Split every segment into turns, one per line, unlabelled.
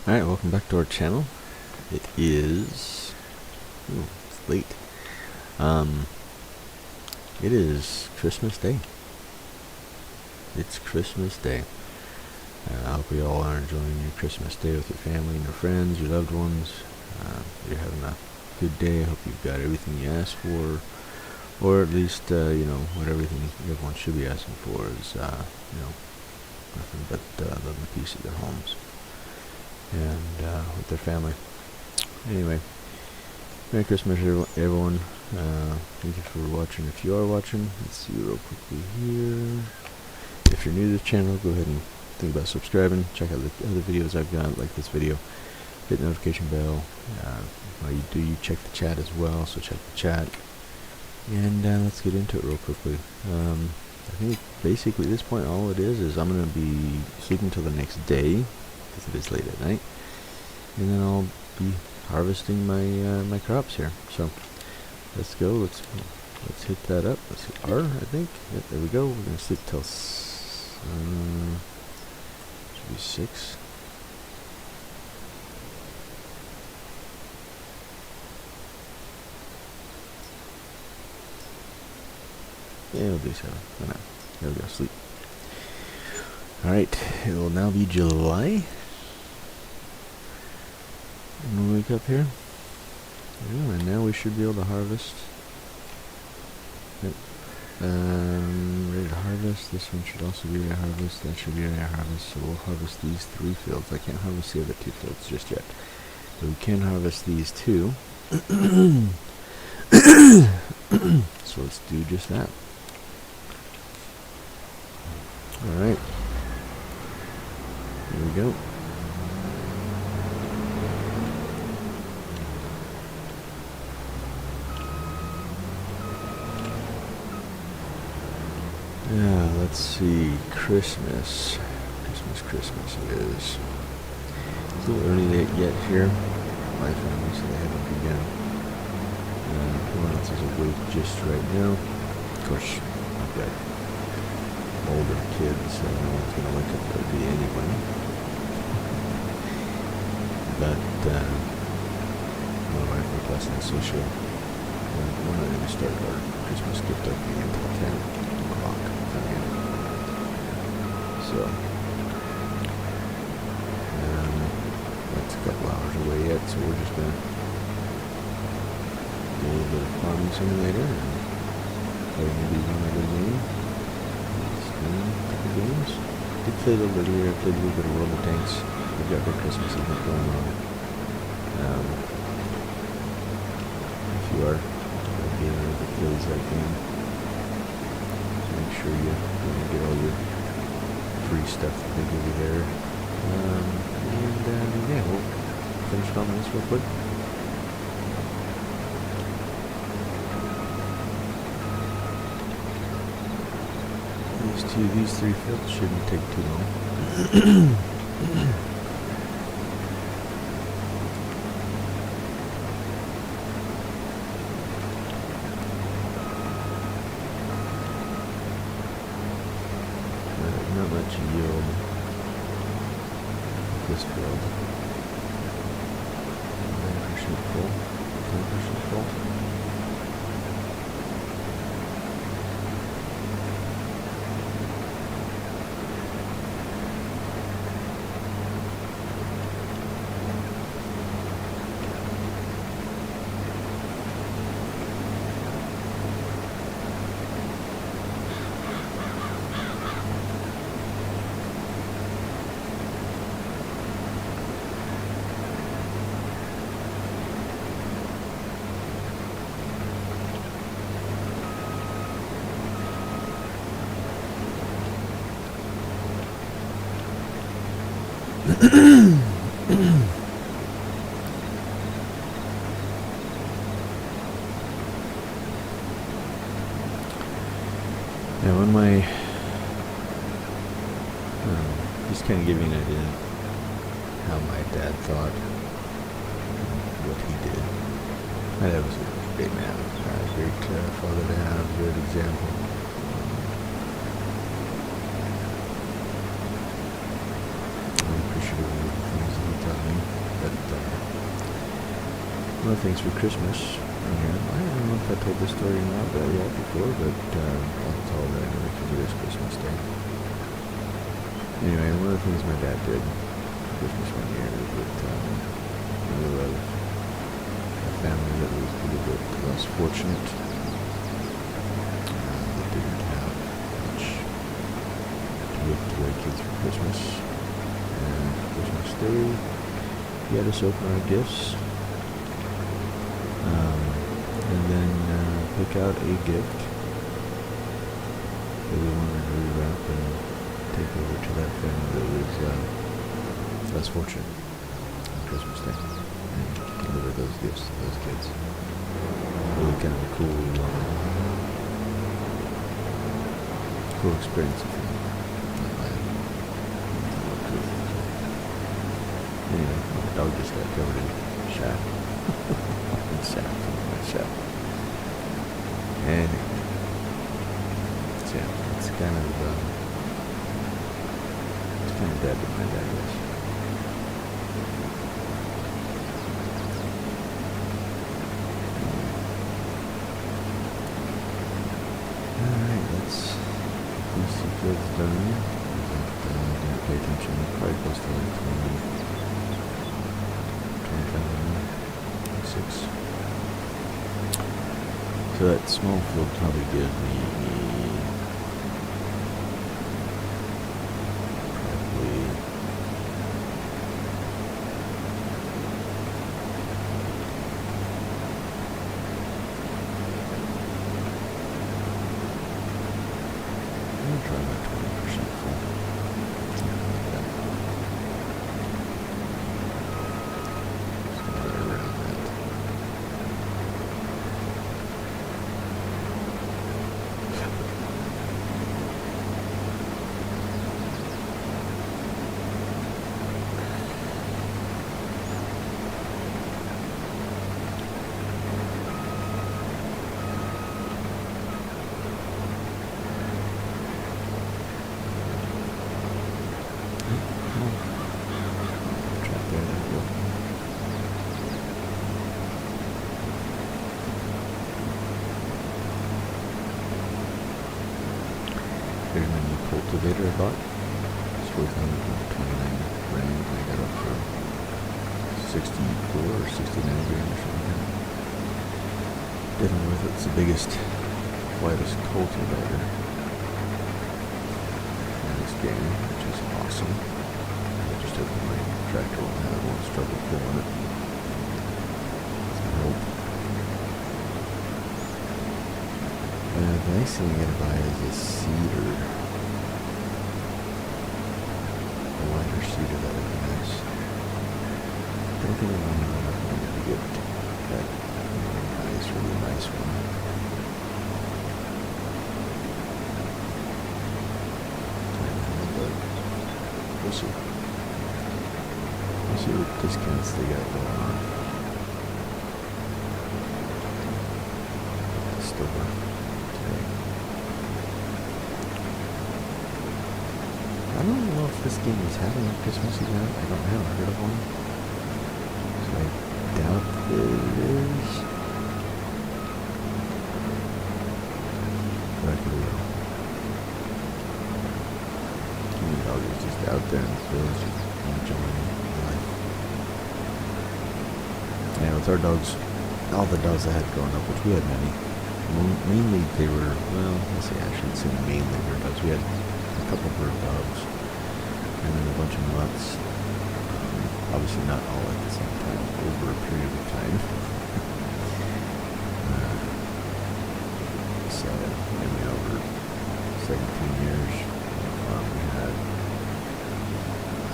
Alright, welcome back to our channel. It is... Ooh, it's late. It is Christmas Day. It's Christmas Day. I hope you all are enjoying your Christmas Day with your family and your friends, your loved ones. You're having a good day. I hope you've got everything you asked for. Or at least, what everything everyone should be asking for is, nothing but love and peace at their homes. And with their family. Anyway, Merry Christmas, everyone. Thank you for watching. If you are watching, let's see real quickly here. If you're new to the channel, go ahead and think about subscribing. Check out the other videos I've got, like this video. Hit the notification bell. While you do, you check the chat as well, so check the chat. And let's get into it real quickly. I think basically at this point all it is I'm going to be sleeping until the next day, because it is late at night, and then I'll be harvesting my crops here. So let's go. Let's hit that up. Let's hit R, I think. Yep, there we go. We're gonna sleep till should be 6. Yeah, we'll do 7. Why not? There we go. Sleep. Alright, it will now be July. And we'll wake up here. Yeah, and now we should be able to harvest. Yep. Ready to harvest. This one should also be ready to harvest. That should be ready to harvest. So we'll harvest these 3 fields. I can't harvest the other 2 fields just yet. But we can harvest these 2. So let's do just that. Alright. Here we go. Yeah, let's see. Christmas it is. It's a little early yet here. My family, so they haven't begun. Everyone else is awake just right now. Of course, I've got older kids, so no one's going to wake up early anyway. But my wife and Preston and Social, we're not going to start our Christmas gift opening until 10 o'clock. So that's a couple hours away yet, so we're just going to do a little bit of Farming Simulator and play maybe one other game. Couple games. Did play a little bit here. I played a little bit of World of Tanks. We've got their Christmas event going on. If you are a gamer that plays that game, so make sure you get all your free stuff that they give you there. Yeah, we'll finish filming this real quick. These 3 fields shouldn't take too long. Not much yield this field. 9% full. 10% full. Now, when just kind of give you an idea of how my dad thought, what he did. My dad was a great man, a great father to have, a good example. I'm appreciative of the things that he taught me. one of the things for Christmas, I don't know if I told this story or not yet before, but I'll tell it anyway because it is Christmas Day. Anyway, one of the things my dad did for Christmas one year was with a family that was a little bit less fortunate. That didn't have much to give to their kids for Christmas. And for Christmas Day, he had us open our gifts. And then pick out a gift that we wanted to rewrap and take over to that family that was less fortunate on Christmas Day, and deliver those gifts to those kids. Really kind of a cool experience if you anyway, my dog just got covered in sap. Sap. And so yeah, it's kind of dead with my dad, I guess. Alright, let's see if it's done. Didn't pay attention. Probably close to like 25, 6. So that small field probably gives me probably I'm gonna try about 20% full. Something like that. Somewhere around that. Here's my new cultivator I bought. It's worth $129 grand. I got it for 64 or 69 grand or something like that. Definitely worth it. It's the biggest, widest cultivator in this game, which is awesome. I just hope my tractor won't struggle pulling it. I hope. The next thing I gotta buy is a seeder. A wider seeder, that would be nice. I don't think I'm gonna have enough money to get that really nice one. But we'll see. We'll see what discounts they got going on. Store. I don't know if this game is having a Christmas event. I haven't heard of one. So I doubt it is. But I could be wrong. The dog is just out there in the fields, enjoying life. Yeah, with our dogs, all the dogs I had growing up, which we had many, mainly they were, well, let's see, I shouldn't say mainly bird dogs. We had a couple bird dogs, and then a bunch of mutts. Obviously not all at the same time, over a period of time. So, maybe over 17 years, we had,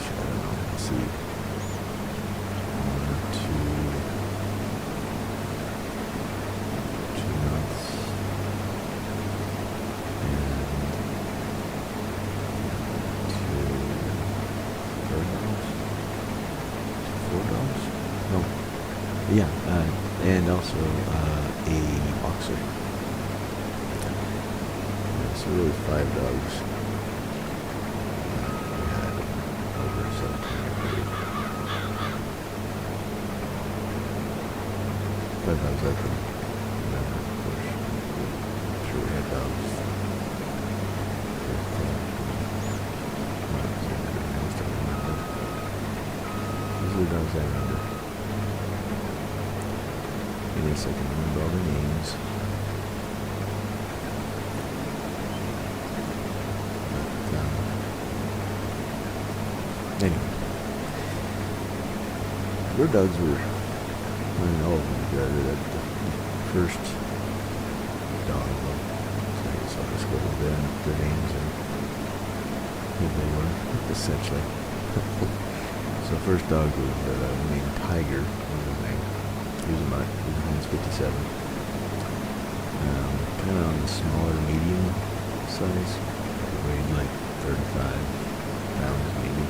I don't know, let's see, 2 months, and 2 bird dogs, 4 dogs? No. Yeah, and also a boxer. Yeah, so really 5 dogs. We had over a 17-year period. Probably dogs I can remember, of course. I'm sure we had dogs. But, when I was younger, I just don't remember. These are the dogs I remember. I guess I can remember all their names. Anyway, their dogs were, I mean, all of them were good. The first dog, well, so I guess I'll just go with their names and who they were, essentially. So first dog was named Tiger, was his name. He was a mutt. He was 57. Kind of on the smaller, medium size. He weighed like 35 pounds maybe.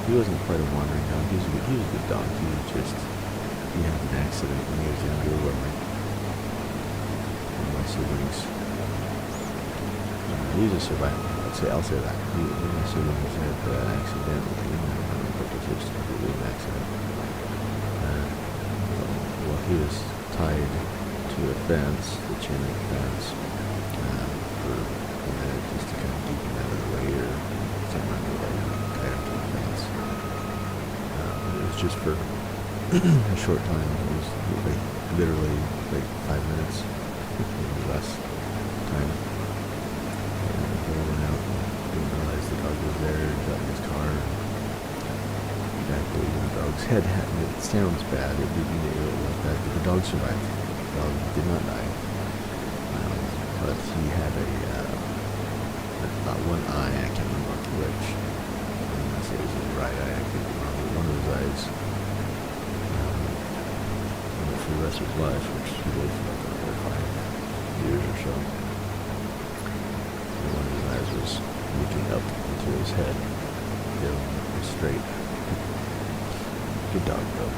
He wasn't quite a wandering dog. He was a good dog. He had an accident when he was younger with my siblings. He was a survivor. I'll say that. My siblings had accidentally, but it was completely an accident. Well, he was tied to a fence, the chain link fence, for a minute just to kind of keep him out of the way, or something like that. Tied him to the fence. It was just for a short time. It was like literally like 5 minutes, maybe less time. And I went out, didn't realize the dog was there, got in his car. Exactly, the dog's head it sounds bad, it didn't like that, but the dog survived. The dog did not die. But he had not one eye, I can't remember which. I'm going to say it was his right eye, I could be wrong, but one of his eyes, for the rest of his life, which he lived for like another 5 years or so. And one of his eyes was looking up into his head, straight. Good dog though.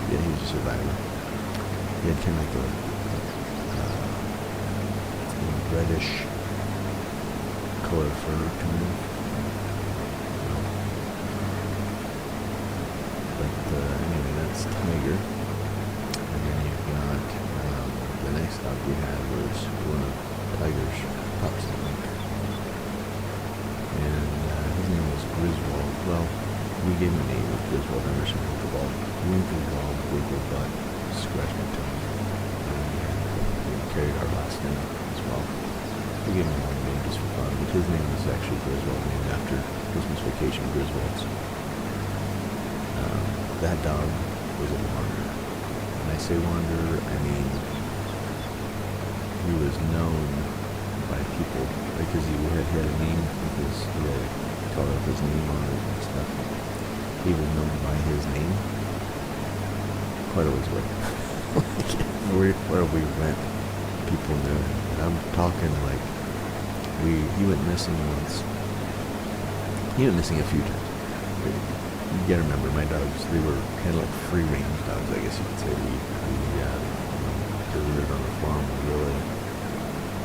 Yeah, he was a survivor. He had kind of like a reddish color fur, kind of. But anyway, that's Tiger. And then you've got the next dog we had was one of Tiger's pups, I think. And his name was Griswold. Well, we gave him a name of Griswold Emerson Winklevoss. Winklevoss, Winklebutt, scratch my tongue. And we carried our last name as well. We gave him a long name just for fun, but his name was actually Griswold, named after Christmas Vacation Griswolds. That dog was a wanderer. When I say wanderer, I mean he was known by people because he had a name, because he had called up his name on it and stuff. He was known by his name quite a ways away. Where we went, people knew him. And I'm talking like he went missing once. He went missing a few times. You gotta remember, my dogs, they were kind of like free-range dogs, I guess you could say. Because we lived on a farm, we really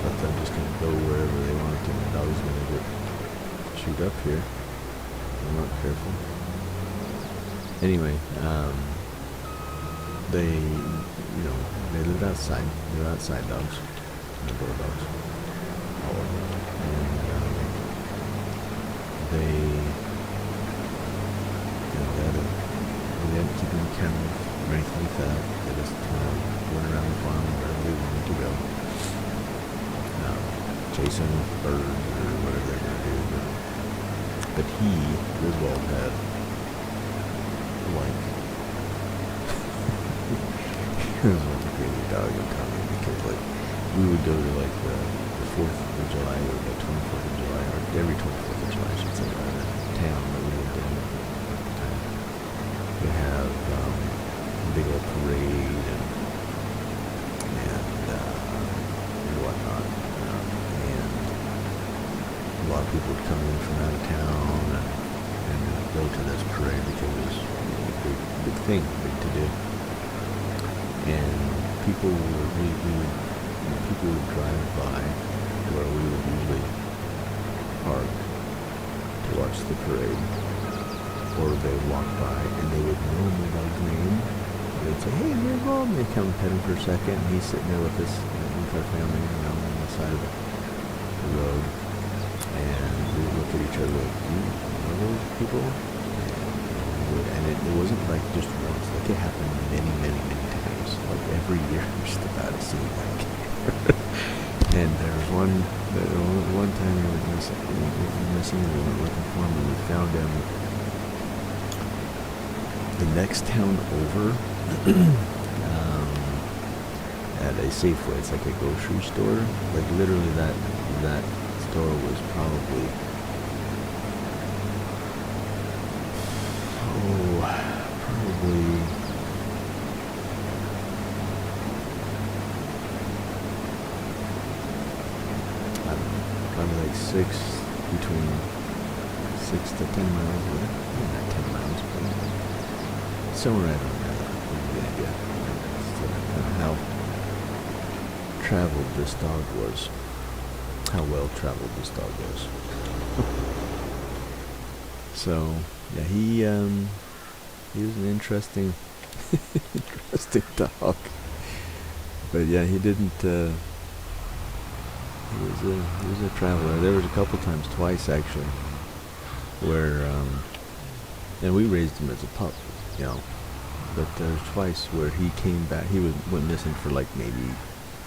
let them just kind of go wherever they wanted to. My dog's gonna get chewed up here. I'm not careful. Anyway, they lived outside. They were outside dogs, outdoor dogs, all of them. And they didn't keep them kennels or anything like that. They just kind of went around the farm wherever they wanted to go, chasing birds or whatever they were going to do. But Griswold had he was one crazy dog, I'm telling you, because we would go to the 4th of July or the 24th of July, or every 24th of July, I should say, around the town that we lived in at the time. We have a big old parade and whatnot. And a lot of people would come in from out of town and go to this parade because it was a big thing, big to do. And people would drive by where we would usually park to watch the parade. Or they would walk by and they would know my dog's name. They'd say, "Hey, Mirabel," and they'd come and pet him for a second, and he's sitting there with us, with our family, on the side of the road. And we would look at each other like, "Do you know those people?" And it wasn't like just once. Like, it happened many, many, many times. Like, every year, just about, it seemed like. And there was one time we went missing, and we went looking for him, and we found him the next town over, at a Safeway. It's like a grocery store. Like, literally that store was probably, I don't know, probably like between 6 to 10 miles away. Maybe not 10 miles, but somewhere right around there. Give you an idea of how traveled this dog was. How well traveled this dog was. So, yeah, he was an interesting dog. But yeah, he didn't, he was a traveler. There was a couple times, twice actually, where, and we raised him as a pup, but there's twice where he came back. He went missing for like maybe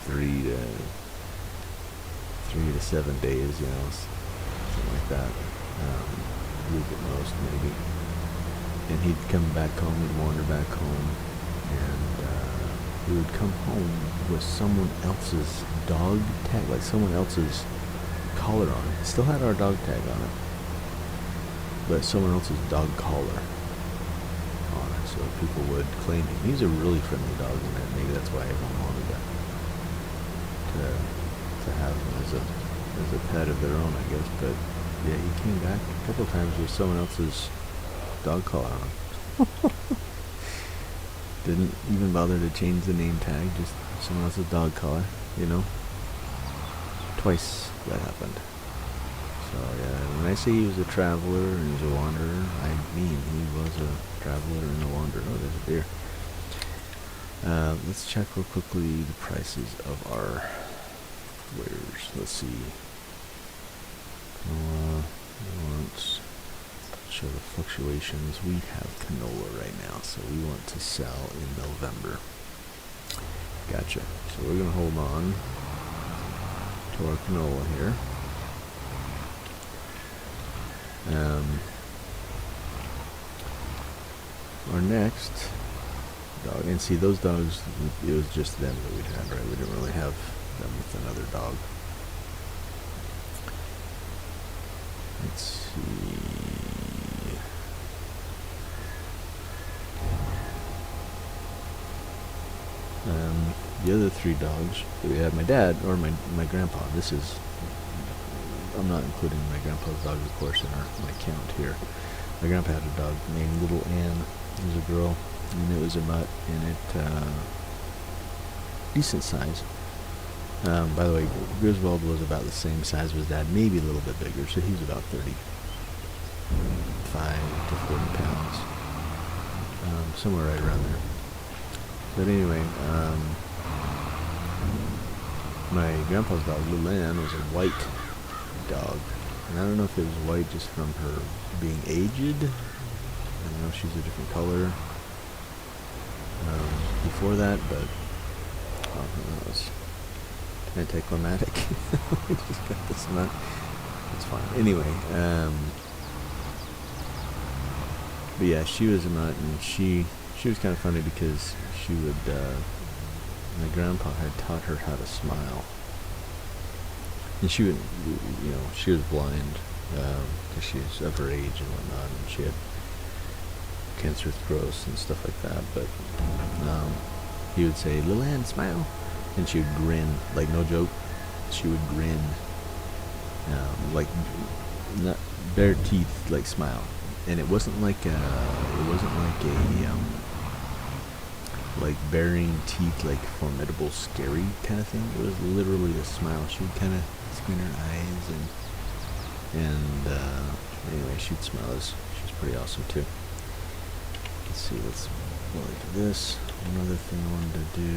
3 to 7 days, something like that. A week at most, maybe. And he'd come back home, he'd wander back home, and he would come home with someone else's dog tag, like someone else's collar on it. It still had our dog tag on it, but someone else's dog collar on it, so people would claim him. He's a really friendly dog, and maybe that's why everyone wanted to have him as a pet of their own, I guess. But yeah, he came back a couple times with someone else's dog collar on. Didn't even bother to change the name tag, just someone else's dog collar, Twice that happened. So yeah, when I say he was a traveler and he was a wanderer, I mean he was a traveler and a wanderer. Oh, there's a deer. Let's check real quickly the prices of our wares. Let's see. Let's show the fluctuations. We have canola right now, so we want to sell in November. Gotcha. So we're going to hold on to our canola here. Our next dog, and see those dogs, it was just them that we had, right? We didn't really have them with another dog. Let's see. The other 3 dogs that we had, my dad, or my grandpa, I'm not including my grandpa's dog, of course, in my count here. My grandpa had a dog named Little Ann. It was a girl, and it was a mutt, and it, decent size. By the way, Griswold was about the same size as his dad, maybe a little bit bigger, so he was about 35 to 40 pounds. Somewhere right around there. But anyway, my grandpa's dog, Little Ann, was a white dog. And I don't know if it was white just from her being aged. I don't know if she's a different color before that, but that was anticlimactic. We just got this nut. It's fine. Anyway, but yeah, she was a mutt, and she was kind of funny because she would, my grandpa had taught her how to smile. And she would, she was blind, because she was of her age and whatnot, and she had cancer throats and stuff like that, but, he would say, "Little Ann, smile," and she would grin, like, no joke, she would grin, like, not bare teeth, like, smile, and it wasn't like a like baring teeth, like formidable, scary kind of thing. It was literally a smile. She would kind of squint her eyes and anyway, she'd smile. She's pretty awesome too. Let's see. Let's go into this. Another thing I wanted to do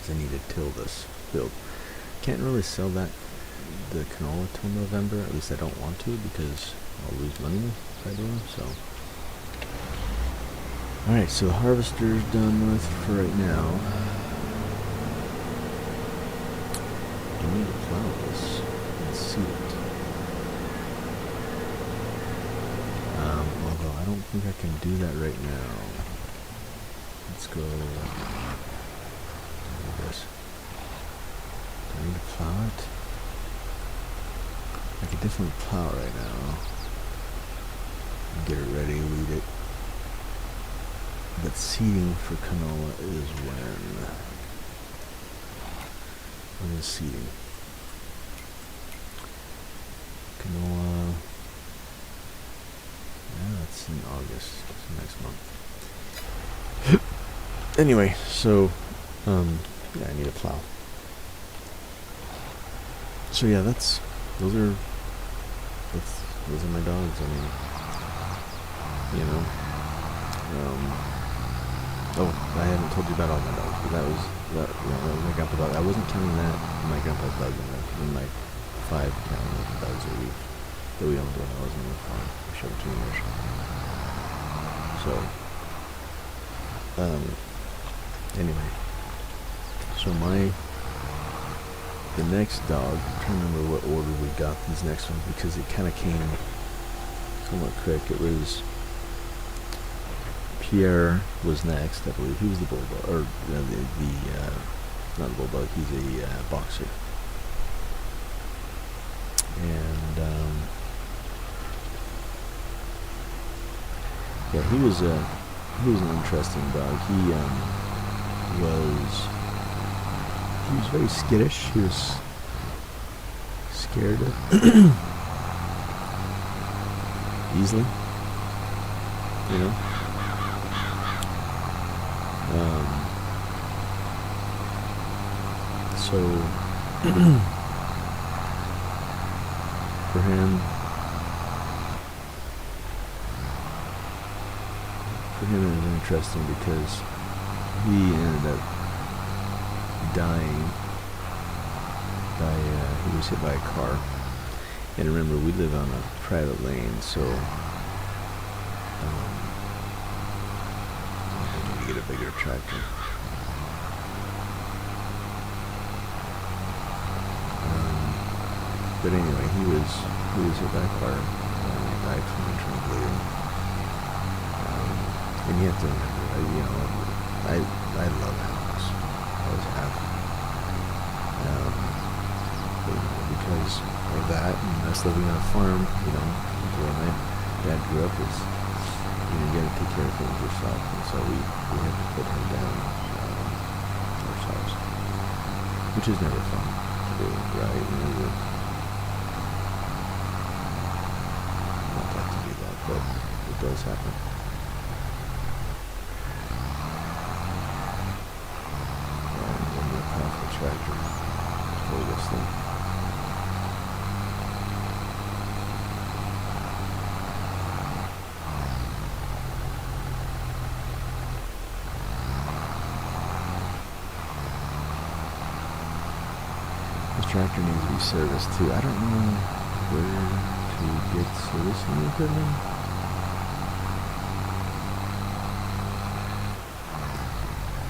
is I need to till this field. Can't really sell the canola till November. At least I don't want to, because I'll lose money if I do. So, all right. So the harvester's done with for right now. I need to plow this and seed it. Although I don't think I can do that right now. Let's go. This. Do I need to plow it? I could definitely plow right now. Get it ready, weed it. But seeding for canola is when? When is seeding? Canola. Yeah, that's in August. It's next month. Anyway, so yeah, I need a plow. So yeah, those are my dogs. I mean, you know. Oh, I haven't told you about all my dogs, but that was my grandpa dog. I wasn't counting that my grandpa's dog in my 5 dogs that we owned when I was on the farm for 17 years. So, anyway, so the next dog, I'm trying to remember what order we got these next ones, because it kind of came somewhat quick. It was Pierre was next, I believe. He was the bulldog, or not the bulldog. He's a boxer, and yeah, he was an interesting dog. He was very skittish. He was scared easily, you know. So for him it was interesting because he ended up dying he was hit by a car. And remember, we live on a private lane, so I need to get a bigger tractor. But anyway, he was hit by a car and died from internal bleeding. And you have to remember, I love animals. I always have. Because of that, and us living on a farm, where my dad grew up, is you got to take care of things yourself, and so we had to put him down ourselves, which is never fun to do, right? Not like to do that, but it does happen. And when you have the tractor for this thing. Tractor needs to be serviced too. I don't know where to get servicing equipment.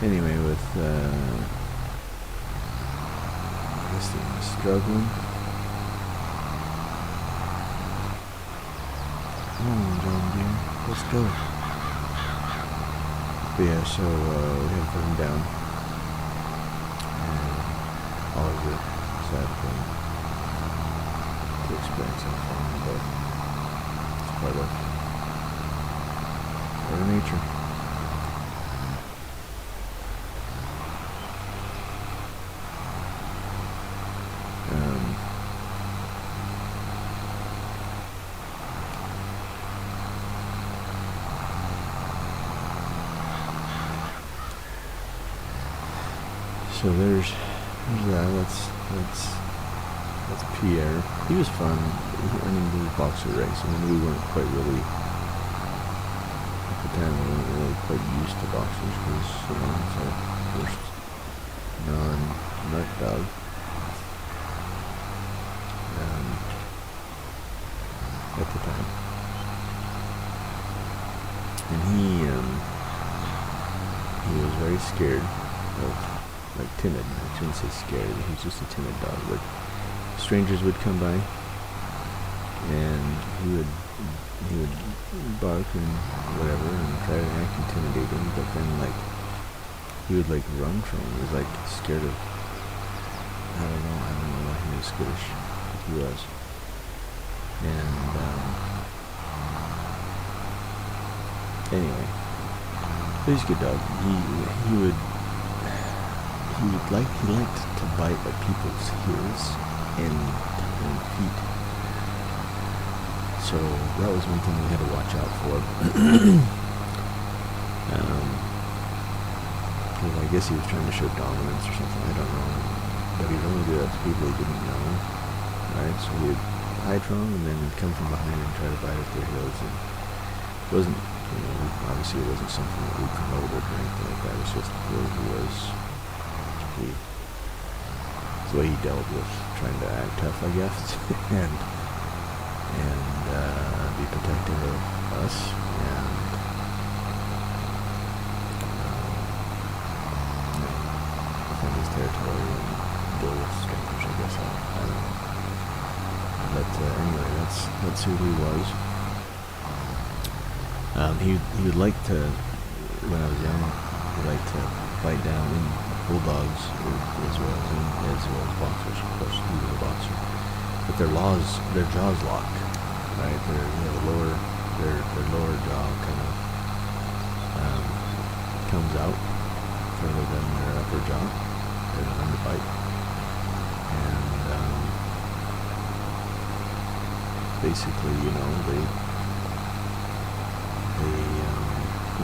Anyway, with this thing is struggling. Come on, John dear, let's go. But yeah, so we had to put him down, and all of it. Sad thing to experience on farm, but it's part of nature. So there's that. That's Pierre. He was fun. I mean, we were boxer race. I mean, we weren't quite really at the time. We weren't really quite used to boxers because it's our first non-nut dog. At the time, and he was very scared of, like, timid. I shouldn't say scared. He was just a timid dog. But strangers would come by, and he would bark and whatever, and try to act intimidating. But then, like, he would, like, run from him. He was, like, scared of. I don't know why he was skittish. He was. And anyway, he's a good dog. He liked to bite at people's heels and feet. So that was one thing we had to watch out for. I guess he was trying to show dominance or something. I don't know, but he'd only do that to people he didn't know. Right? So he'd hide from them, and then he'd come from behind and try to bite at their heels. And it wasn't, obviously it wasn't something that we promoted or anything like that. It was just the way he was. It's the way he dealt with trying to act tough, I guess, and be protective of us, and defend his territory and deal with strangers, I guess. I don't know. But anyway, that's who he was. He would like to, when I was young, he'd like to bite down in bulldogs as well as boxers. Of course, he was a boxer. But their jaws lock, right? Their lower jaw kind of comes out further than their upper jaw. They're not to bite. And basically, they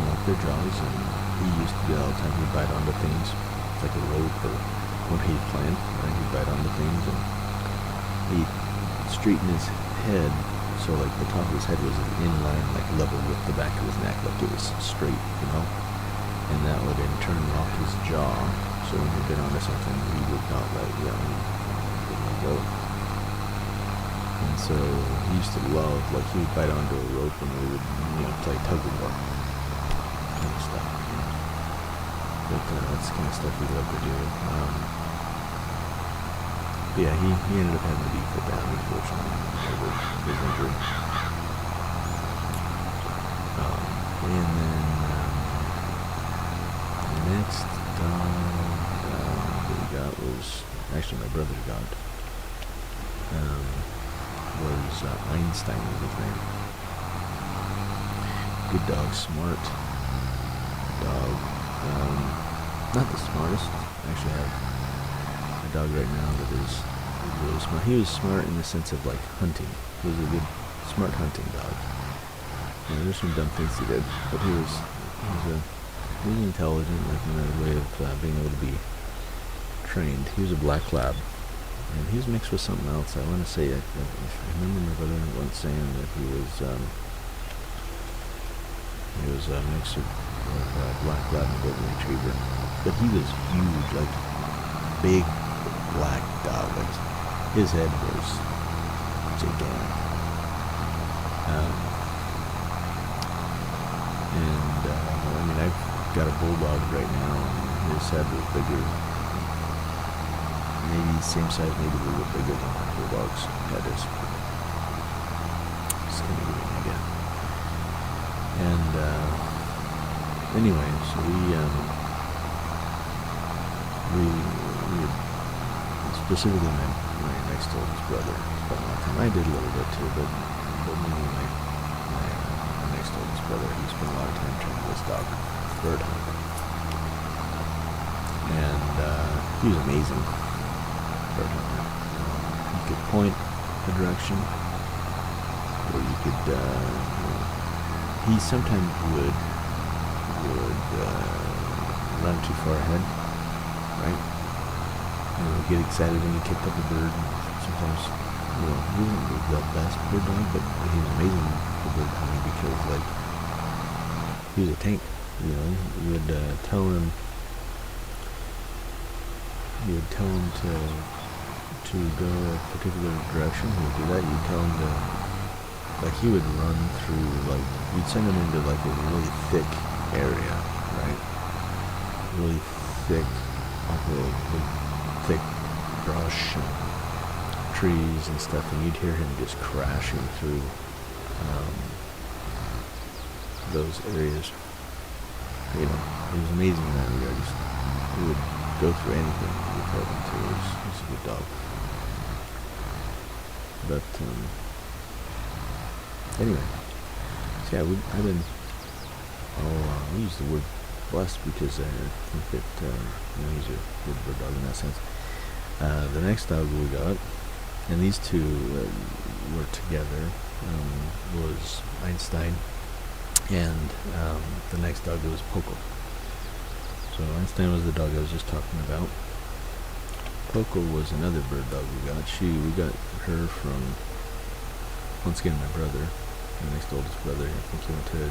up their jaws, and he used to do all the time. He'd bite onto things, like a rope or what he'd planned, right? He'd bite onto things, and he'd straighten his head so, like, the top of his head was in line, like, level with the back of his neck, like it was straight, and that would in turn lock his jaw, so when he'd been onto something, he would not let go. And so he used to love, like, he would bite onto a rope and we would, play tug of war kind of stuff. But that's the kind of stuff we love to do. But yeah, he ended up having to be put down, unfortunately, over his injury. And then the next dog that we got was, actually my brother got, was Einstein was his name. Good dog, smart dog. Not the smartest. I actually have a dog right now that is really smart. He was smart in the sense of, like, hunting. He was a good, smart hunting dog. There's some dumb things he did, but he was intelligent, like, in a way of being able to be trained. He was a black lab. And he was mixed with something else. I want to say, I remember my brother once saying that he was a mix of black lab and golden retriever. But he was huge, like, big black dog. Like, his head was gigantic. I've got a bulldog right now, and his head was bigger. Maybe same size, maybe a little bit bigger than my bulldog's head is. Just kind of give you an idea. And anyway, so we specifically my next oldest brother spent a lot of time. I did a little bit too, but mainly my next oldest brother, he spent a lot of time training this dog, bird hunting. And he was amazing. You could point a direction, or you could, he sometimes would run too far ahead, right? get excited when he kicked up a bird. And sometimes, he wasn't the best bird dog, but he was amazing for bird hunting because, like, he was a tank. You would tell him. You would tell him to go a particular direction. He would do that. You'd tell him to, like, he would run through, like, you'd send him into, like, a really thick area, right? Really thick, thick brush and trees and stuff, and you'd hear him just crashing through those areas. He was amazing in that regard. He would go through anything you told him to. He's a good dog. But anyway, so yeah, I've been. We use the word blessed because I think that he's a good bird dog in that sense. The next dog we got, and these two were together, was Einstein, and the next dog was Poco. So Einstein was the dog I was just talking about. Poco was another bird dog we got. We got her from, once again, my brother, my next oldest brother. I think he went to a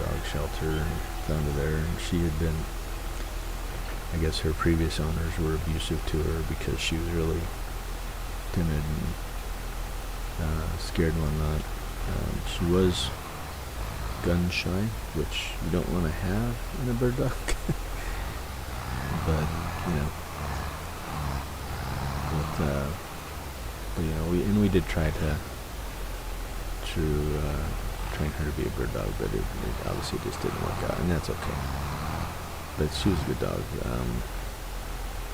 dog shelter and found her there. And she had been, I guess her previous owners were abusive to her because she was really timid and scared and whatnot. She was gun shy, which you don't want to have in a bird dog. But we did try to train her to be a bird dog, but it obviously just didn't work out, and that's okay. But she was a good dog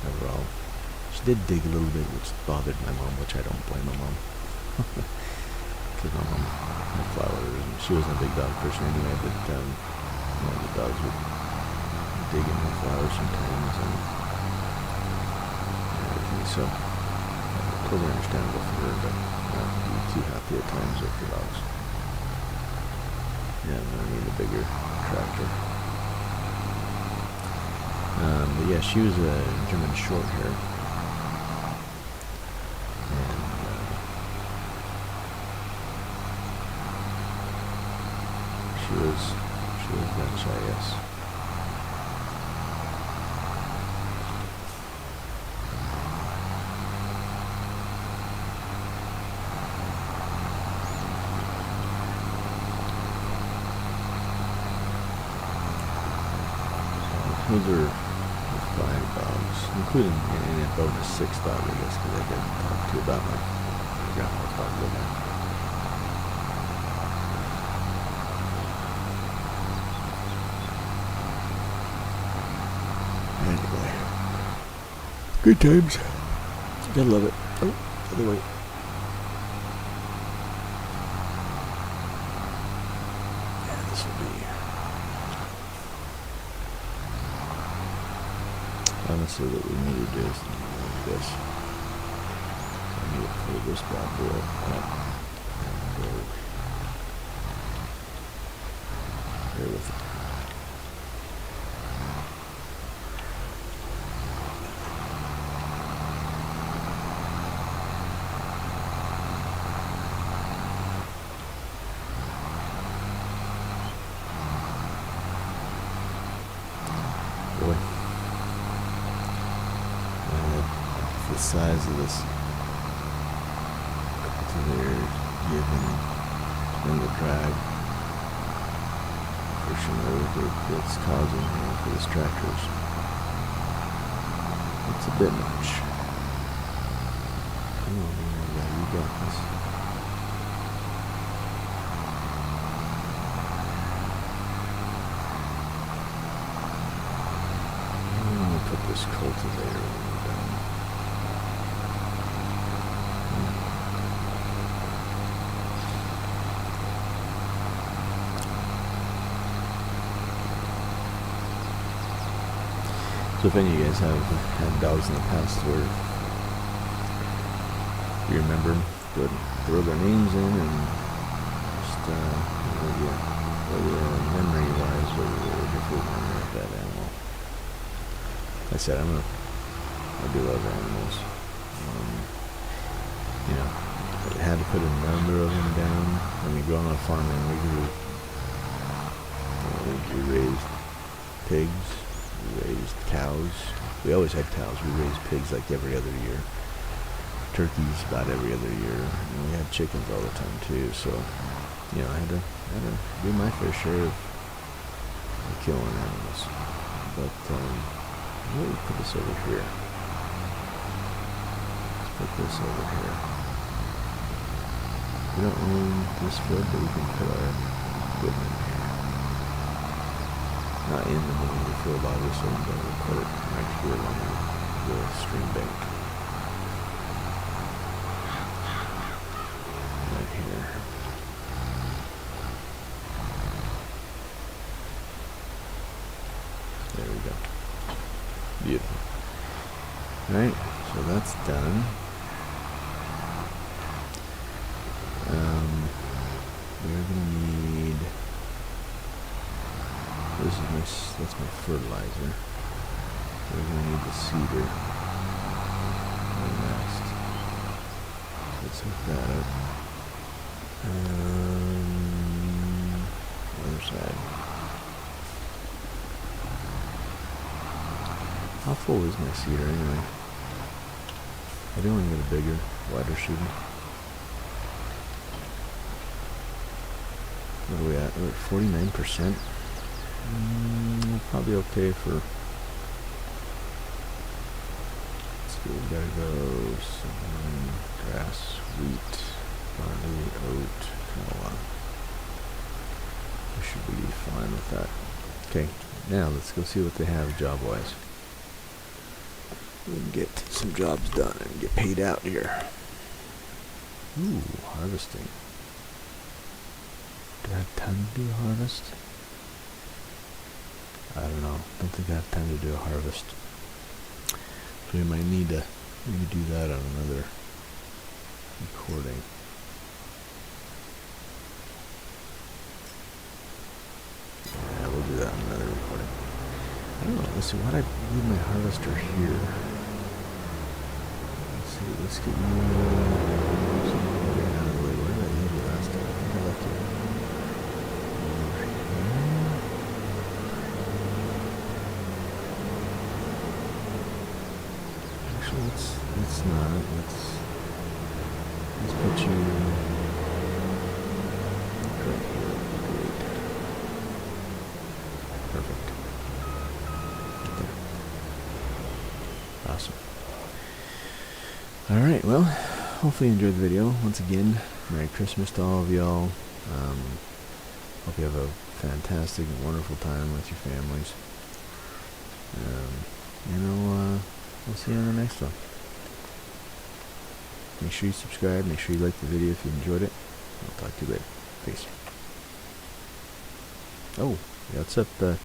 overall. She did dig a little bit, which bothered my mom, which I don't blame my mom. Because my mom had flowers, and she wasn't a big dog person anyway, but the dogs would dig in the flowers sometimes and everything, so totally understandable for her, but not be too happy at times with the dogs. Yeah, I need a bigger tractor. But yeah, she was a German short hair, and she was gun shy, yes. Those are 5 dogs, including a bonus 6 dog, I guess, because I didn't talk to you about my grandma's dog living. Anyway, good times. Gotta love it. Oh, other way. Yeah, this will be. Honestly, what we need to do is this. I need to pull this bad boy up. Bear with it. Boy. The size of this cultivator given and the drag pushing over that's causing for this tractors. It's a bit much. Come on, man, you got this. I'm gonna put this cultivator down. So if any of you guys have had dogs in the past where you remember, go ahead and throw their names in and just, memory-wise, what your favorite memory of that animal. Like I said, I'm going to I do love animals. You know, I had to put a number of them down. I mean, growing on a farm, man, we raised pigs, we raised cows. We always had cows. We raised pigs like every other year. Turkeys about every other year. And we had chickens all the time too. So, you know, I had to do my fair share of killing animals. But let me put this over here. Let's put this over here. We don't own this field, but we can put our equipment here. Not in the middle of the field, obviously, but we'll put it right here along the stream bank. Right here. There we go. Beautiful. Alright, so that's done. We're gonna need, that's my fertilizer. We're gonna need the seeder. Next. Let's hook that up. Other side. How full is my seeder anyway? I do want to get a bigger, wider seeder. What are we at? We're at 49%. Probably okay for. Let's see, we gotta go some grass, wheat, barley, oat, canola. We should be fine with that. Okay, now let's go see what they have job-wise. We can get some jobs done and get paid out here. Ooh, harvesting. Do I have time to do a harvest? I don't know. Don't think I have time to do a harvest. So we might need to maybe do that on another recording. Yeah, we'll do that on another recording. I don't know. Let's see. Why'd I leave my harvester here? Let's see. Let's get you out of the way. Where did I leave it last time? I think I left it. Let's not. Let's put you right here. Great. Perfect. Right there. Awesome. Alright, well, hopefully you enjoyed the video. Once again, Merry Christmas to all of y'all. Hope you have a fantastic and wonderful time with your families. We'll see you on the next one. Make sure you subscribe. Make sure you like the video if you enjoyed it. I'll talk to you later. Peace. Oh, yeah, what's up?